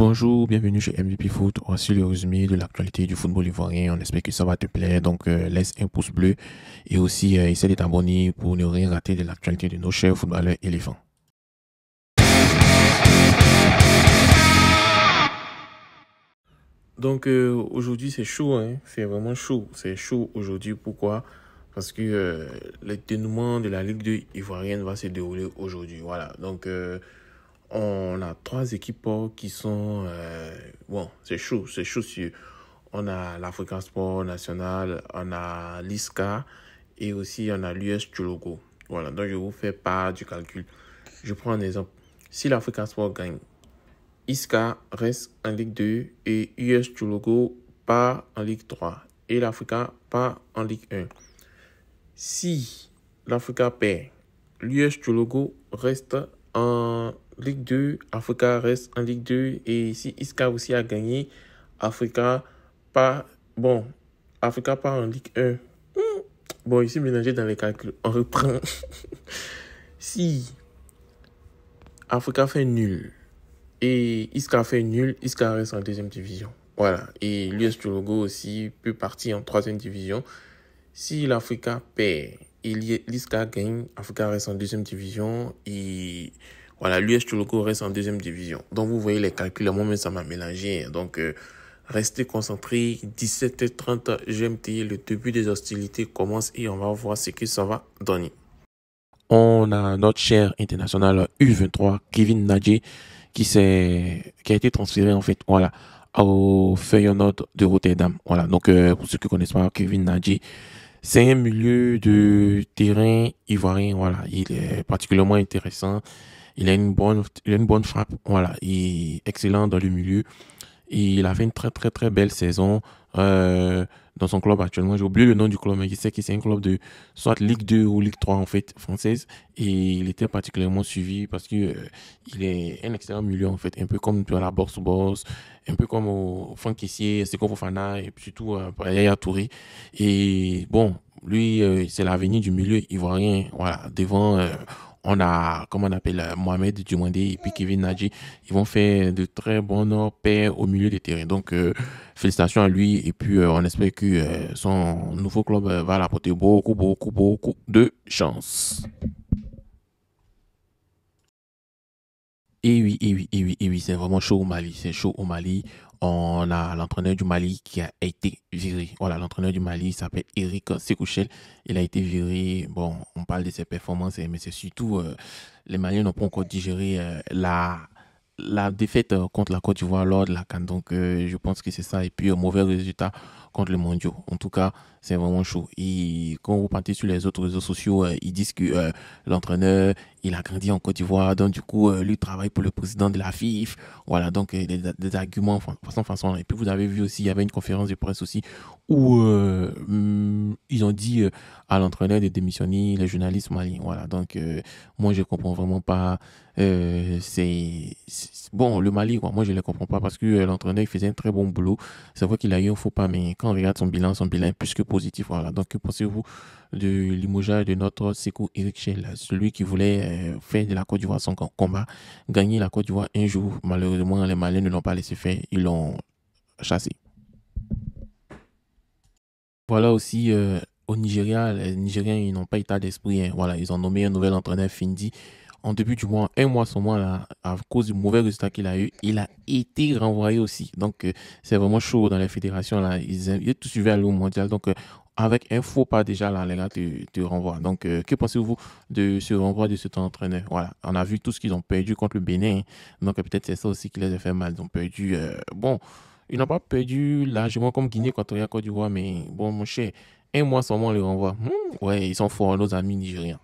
Bonjour, bienvenue chez MVP Foot. Voici le résumé de l'actualité du football ivoirien. On espère que ça va te plaire. Donc, laisse un pouce bleu et aussi essaie de t'abonner pour ne rien rater de l'actualité de nos chers footballeurs éléphants. Donc, aujourd'hui, c'est chaud, hein. C'est vraiment chaud. C'est chaud aujourd'hui. Pourquoi? Parce que le dénouement de la Ligue 2 ivoirienne va se dérouler aujourd'hui. Voilà. Donc, on a trois équipes qui sont... bon, c'est chaud sur... On a l'Africa Sport National, on a l'ISCA et aussi on a l'US Chologo. Voilà, donc je vous fais part du calcul. Je prends un exemple. Si l'Africa Sport gagne, ISCA reste en Ligue 2 et US Chologo part en Ligue 3 et l'Africa part en Ligue 1. Si l'Africa perd, l'US Chologo reste en Ligue 2, Africa reste en Ligue 2 et si ISCA aussi a gagné, Africa part en Ligue 1. Bon, ici mélangé dans les calculs. On reprend. Si Africa fait nul et ISCA fait nul, ISCA reste en deuxième division. Voilà. Et l'US Chologo aussi peut partir en troisième division. Si l'Africa perd et l'ISCA gagne, Africa reste en deuxième division et voilà, l'US Chologo reste en deuxième division. Donc vous voyez les calculs, moi-même ça m'a mélangé. Donc restez concentrés, 17h30 GMT, le début des hostilités commence et on va voir ce que ça va donner. On a notre cher international U23, Kevin Nadji, qui a été transféré en fait, voilà, au Feyenoord de Rotterdam. Voilà, donc pour ceux qui ne connaissent pas Kevin Nadji, c'est un milieu de terrain ivoirien, voilà, il est particulièrement intéressant. Il a une bonne frappe, voilà, il est excellent dans le milieu. Et il a fait une très belle saison dans son club actuellement. J'ai oublié le nom du club, mais je sais que c'est un club de soit Ligue 2 ou Ligue 3 en fait, française. Et il était particulièrement suivi parce que il est un excellent milieu en fait, un peu comme à la box, un peu comme au Franck Kessié, Seko Fofana et puis surtout Yaya Touré. Et bon, lui, c'est l'avenir du milieu ivoirien. Voilà, devant... on a, comment on appelle, Mohamed Dumandé et puis Kevin Nadji. Ils vont faire de très bonnes paires au milieu des terrains. Donc, félicitations à lui. Et puis, on espère que son nouveau club va l'apporter beaucoup de chance. Et oui, c'est vraiment chaud au Mali. C'est chaud au Mali. On a l'entraîneur du Mali qui a été viré. Voilà, l'entraîneur du Mali s'appelle Eric Sekouchel. Il a été viré. Bon, on parle de ses performances, mais c'est surtout les Maliens n'ont pas encore digéré la défaite contre la Côte d'Ivoire lors de la CAN. Donc, je pense que c'est ça. Et puis, un mauvais résultat contre le mondial. En tout cas, c'est vraiment chaud. Et quand vous partez sur les autres réseaux sociaux, ils disent que l'entraîneur, il a grandi en Côte d'Ivoire. Donc, du coup, lui travaille pour le président de la FIFA. Voilà, donc des arguments façon. Et puis, vous avez vu aussi, il y avait une conférence de presse aussi où ils ont dit à l'entraîneur de démissionner, les journalistes maliens. Voilà, donc moi, je comprends vraiment pas. Bon, le Mali, quoi. Moi, je ne le comprends pas parce que l'entraîneur, il faisait un très bon boulot. C'est vrai qu'il a eu un faux pas, mais quand on regarde son bilan est plus que positif. Voilà. Donc, que pensez-vous de limogeage de notre Sékou Eric Chel, celui qui voulait faire de la Côte d'Ivoire son combat, gagner la Côte d'Ivoire un jour? Malheureusement, les Maliens ne l'ont pas laissé faire. Ils l'ont chassé. Voilà aussi, au Nigeria, les Nigériens, ils n'ont pas état d'esprit, hein. Voilà, ils ont nommé un nouvel entraîneur, Findi. En début du mois, un mois seulement, là, à cause du mauvais résultat qu'il a eu, il a été renvoyé aussi. Donc, c'est vraiment chaud dans les fédérations, là. Ils tout suivi à l'eau mondial. Donc, avec un faux pas déjà, là, les gars te renvoient. Donc, que pensez-vous de ce renvoi de cet entraîneur? Voilà, on a vu tout ce qu'ils ont perdu contre le Bénin, hein. Donc, peut-être c'est ça aussi qui les a fait mal. Ils ont perdu, bon, ils n'ont pas perdu largement comme Guinée équatoriale, Côte d'Ivoire, mais bon, mon cher, un mois seulement, on les renvoie. Ouais, ils sont forts, nos amis nigériens.